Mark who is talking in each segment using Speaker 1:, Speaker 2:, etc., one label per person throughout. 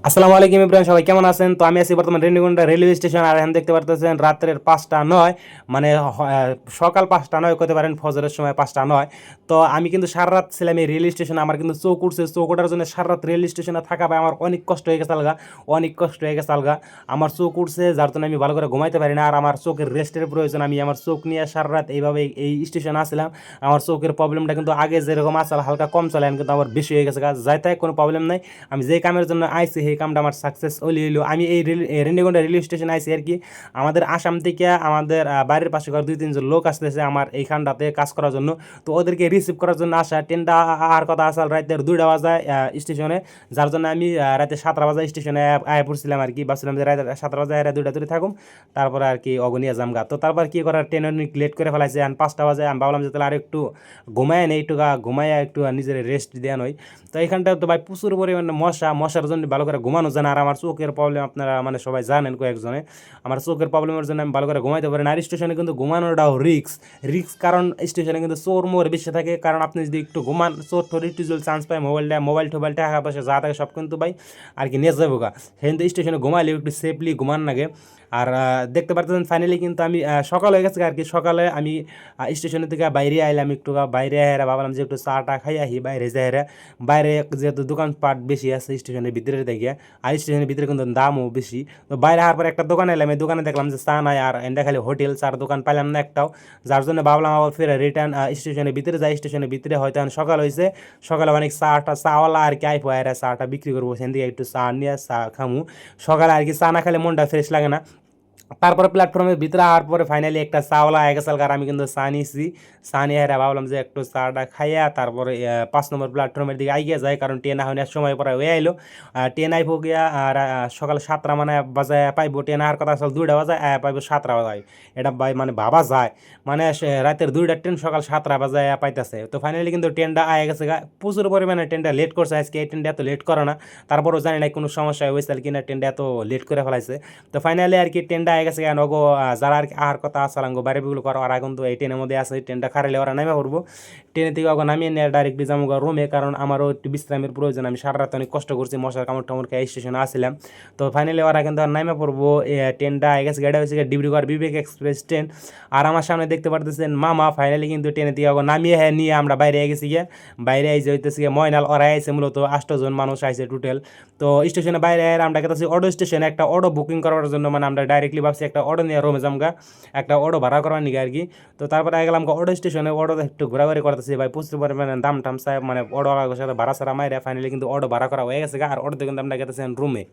Speaker 1: আসসালামু আলাইকুম ইব্রাহিম, সবাই কেমন আছেন? তো আমি আছি বর্তমানে রেনিগুন্ডা রেলওয়ে স্টেশন। আর এখন দেখতে পারতেছেন রাত্রের 5টা 9, মানে সকাল 5টা 9 করতে পারেন, ফজরের সময় 5টা 9। তো আমি কিন্তু সারা রাত ছিলাম এই রেল স্টেশনে। আমার কিন্তু চোখ উঠছে, চোখ ওঠার জন্য সারা রাত রেল স্টেশনে থাকা ভাই আমার অনেক কষ্ট হয়ে গেছে আলগা, অনেক কষ্ট হয়ে গেছে আলগা। আমার চোখ উঠছে, যার জন্য আমি ভালো করে ঘুমাইতে পারি না। আর আমার চোখের রেস্টের প্রয়োজন। আমি আমার চোখ নিয়ে সারা রাত এইভাবে এই স্টেশনে আসছিলাম। আমার চোখের প্রবলেমটা কিন্তু আগে যেরকম আসলে হালকা কম চলে, এখন কিন্তু আমার বেশি হয়ে গেছে। যাই তাই কোনো প্রবলেম নাই। আমি যে কামের জন্য আইছি সেই কামটা আমার সাকসেস হইলো। আমি এই রেনিগন্ডা রেলওয়ে স্টেশনে আইছি আর কি। আমাদের আসাম থেকে আমাদের বাড়ির পাশে 2-3 জন লোক আসতেছে আমার এইখানটাতে কাজ করার জন্য। তো ওদেরকে রিসিভ করার জন্য আসা। ট্রেনটা আর কথা আসল রাতের 2টা বাজায় স্টেশনে, যার জন্য আমি রাতে 7টা বাজায় স্টেশনে আয় পড়ছিলাম আর কি। ভাবছিলাম যে রাতে 7টা বাজায় 2টা ধরে থাকুম, তারপরে আর কি অগনিয়া জামগা। তো তারপর কি করার, ট্রেন অনেক লেট করে ফেলাইছে। আর 5টা বাজে আমি ভাবলাম যে তাহলে আর একটু ঘুমায় নেই, একটু ঘুমাইয়া একটু নিজের রেস্ট দেওয়া নয়। তো এইখানটা তো ভাই প্রচুর পরিমাণে মশার জন্য ভালো করে ঘুমানো যায় না। আর আমার চোখের প্রবলেম আপনারা মানে সবাই জানেন কয়েকজনে। আমার চোখের প্রবলেমের জন্য আমি ভালো করে ঘুমাইতে পারি না। আর স্টেশনে কিন্তু ঘুমানোটাও রিক্স, কারণ স্টেশনে কিন্তু চোর মোর বেশি থাকে। কারণ আপনি যদি একটু ঘুমান, চোর টোর একটু যদি চান্স পায়, মোবাইল টোবাইল টাকা পয়সা যা থাকে সব কিন্তু ভাই আর কি নিয়ে যাবো গা। কিন্তু স্টেশনে ঘুমাইলে একটু সেফলি ঘুমান লাগে। আর দেখতে পারতেছেন ফাইনালি কিন্তু আমি সকাল হয়ে গেছে আর কি। সকালে আমি স্টেশনের থেকে বাইরে আইলাম, একটু বাইরে হেরা ভাবলাম যে একটু চাটা খাই আহি বাইরে যাই হেরা। বাইরে যেহেতু দোকানপাট বেশি আছে স্টেশনের ভিতরে দেখে, আর স্টেশনের ভিতরে কিন্তু দামও বেশি। তো বাইরে হওয়ার পর একটা দোকানে এলাম, এই দোকানে দেখলাম যে চা নাই, আর এন্ডা খালি হোটেল, চার দোকান পাইলাম না একটাও। যার জন্য ভাবলাম আবার ফিরে রিটার্ন স্টেশনের ভিতরে যাই। স্টেশনের ভিতরে হয়তো এখন সকাল হয়েছে, সকালে অনেক চাওয়ালা আর কি আইপো আর চাটা বিক্রি করবো, সেখান থেকে একটু চা নিয়ে চা খামু। সকালে আর কি চা না খেলে মনটা ফ্রেশ লাগে না। তারপরে প্ল্যাটফর্মের ভিতরে আওয়ার পরে ফাইনালি একটা চাওয়ালা আগে গেছে, আর আমি কিন্তু চা নিয়েছি। চা নিয়ে হেরা ভাবলাম যে একটু চাটা খাইয়া তারপরে 5 নম্বর প্ল্যাটফর্মের দিকে আইগিয়া যায়, কারণ ট্রেন এখন এক সময় পরে হয়ে আইলো। ট্রেন আইব গিয়া আর সকাল 7টা মানে বাজায় পাইবো। ট্রেন আসার কথা আসলে 2টা বাজায়, পাইবো 7টা বাজায়। এটা ভাই মানে ভাবা যায়, মানে রাতের 2টার ট্রেন সকাল 7টা বাজায় পাইতেছে। তো ফাইনালি কিন্তু ট্রেনটা আগে গেছে গা। প্রচুর পরিমাণে ট্রেনটা লেট করছে আজকে। এই ট্রেনটা এত লেট করে না, তারপরও জানি না কোনো সমস্যা হয়েছে কিনা, ট্রেনটা এত লেট করে ফেলাইছে। তো ফাইনালি আর কি ট্রেনটা আগে গেছে নগো। যারা আর কি আর কথা আসালাঙ্গো বাইরে বিগুলো করো, আর এখন তো এই ট্রেনের মধ্যে আছে। ট্রেনটা খারাইলে ওরা নামে পড়বো, ট্রেনের থেকে ওকে নামিয়ে নিয়ে ডাইরেক্টলি যাবো রুমে, কারণ আমারও একটু বিশ্রামের প্রয়োজন। আমি সারা রাত অনেক কষ্ট করছি, মশার কামড় টামড় খেয়ে স্টেশনে আসছিলাম। তো ফাইনালি ওরা কিন্তু আর নামে পড়বো। ট্রেনটা আগে গেছে, গাড়ি হয়েছে ডিব্রুগড় বিবেক এক্সপ্রেস ট্রেন। আর আমার সামনে দেখতে পারতেছেন মামা ফাইনালি কিন্তু ট্রেনের থেকে ওকে নামিয়ে নিয়ে আমরা বাইরে গেছি গিয়ে। বাইরে আইসে হইতেছে গিয়ে ময়নাল, ওরা আইসে মূলত 8জন মানুষ আইসে টোটাল। তো স্টেশনে বাইরে আমরা গেছি অটো স্টেশনে একটা অটো বুকিং করার জন্য। মানে আমরা ডাইরেক্টলি ভাবছি একটা অটো নিয়ে রুমে যামগা, একটা অটো ভাড়া করার নিগে আর কি। তো তারপরে গেলাম অটো স্টেশনে, অটো একটু ঘোরাঘুরি করতেছি ভাই, প্রচুর পরিমাণে দাম টাম চাই, মানে অটো সাথে ভাড়া ছাড়া মাইরে ফাইনালি কিন্তু অটো ভাড়া করা হয়ে গেছে। আর অটোতে কিন্তু আমরা গেতেছি রুমে।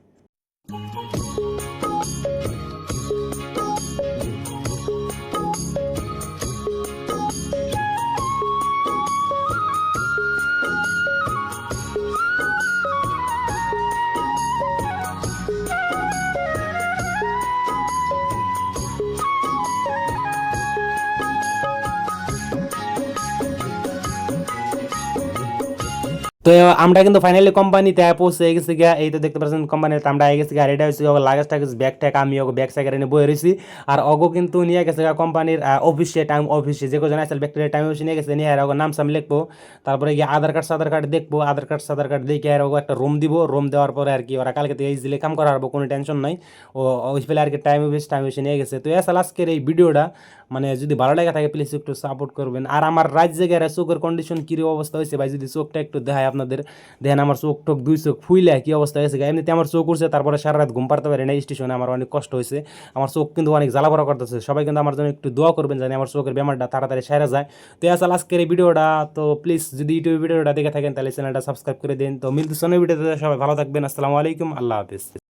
Speaker 1: তো আমরা কিন্তু ফাইনালি কোম্পানিতে পৌঁছে গেছি গিয়া। এই তো দেখতে পাচ্ছেন কোম্পানিতে আমরা আগে গেছি। আর এটা হচ্ছে লাগেজ টাগেজ ব্যাগ ট্যাগ আমি ওকে ব্যাগ স্যাগ এনে বয়ে রয়েছি। আর অগো কিন্তু নিয়ে গেছে কোম্পানির অফিসে, অফিসে যে কোনো আসলে ব্যাকটেরিয়া টাইম অফিসে নিয়ে গেছে। নিয়ে আর ওকে নাম সাম লিখবো, তারপরে গিয়ে আধার কার্ড দেখবো, আধার কার্ড দেখে আর ওকে একটা রুম দিব। রুম দেওয়ার পরে আর কি ওরা কালকে থেকে ইজিলি কাম করা হবে, কোনো টেনশন নাই। ও ওই ফেলে আর কি টাইম অফিসে নিয়ে গেছে। তো আসলে আজকের এই ভিডিওটা মানে যদি ভালো লাগে থাকে প্লিজ একটু সাপোর্ট করবেন। আর আমার রাত জেগে চোখের কন্ডিশন কী অবস্থা হয়েছে ভাই, যদি চোখটা একটু দেখায় আপনাদের, দেখেন আমার চোখ টোক 2 চোখ ফুইলে কী অবস্থা হয়েছে। এমনিতে আমার চোখ উঠছে, তারপরে সারা রাত ঘুম পারতে পারি না স্টেশনে, আমার অনেক কষ্ট হয়েছে। আমার চোখ কিন্তু অনেক জ্বালাপড়া করতেছে। সবাই কিন্তু আমার জন্য একটু দোয়া করবেন জানি আমার চোখের ব্যাপারটা তাড়াতাড়ি সেরে যায়। তো আসলে আজকের এই ভিডিওটা, তো প্লিজ যদি ইউটিউব ভিডিওটা দেখে থাকেন তাহলে চ্যানেলটা সাবস্ক্রাইব করে দিন। তো মিলতে ভিডিওতে, সবাই ভালো থাকবেন। আসসালামু আলাইকুম, আল্লাহ হাফিজ।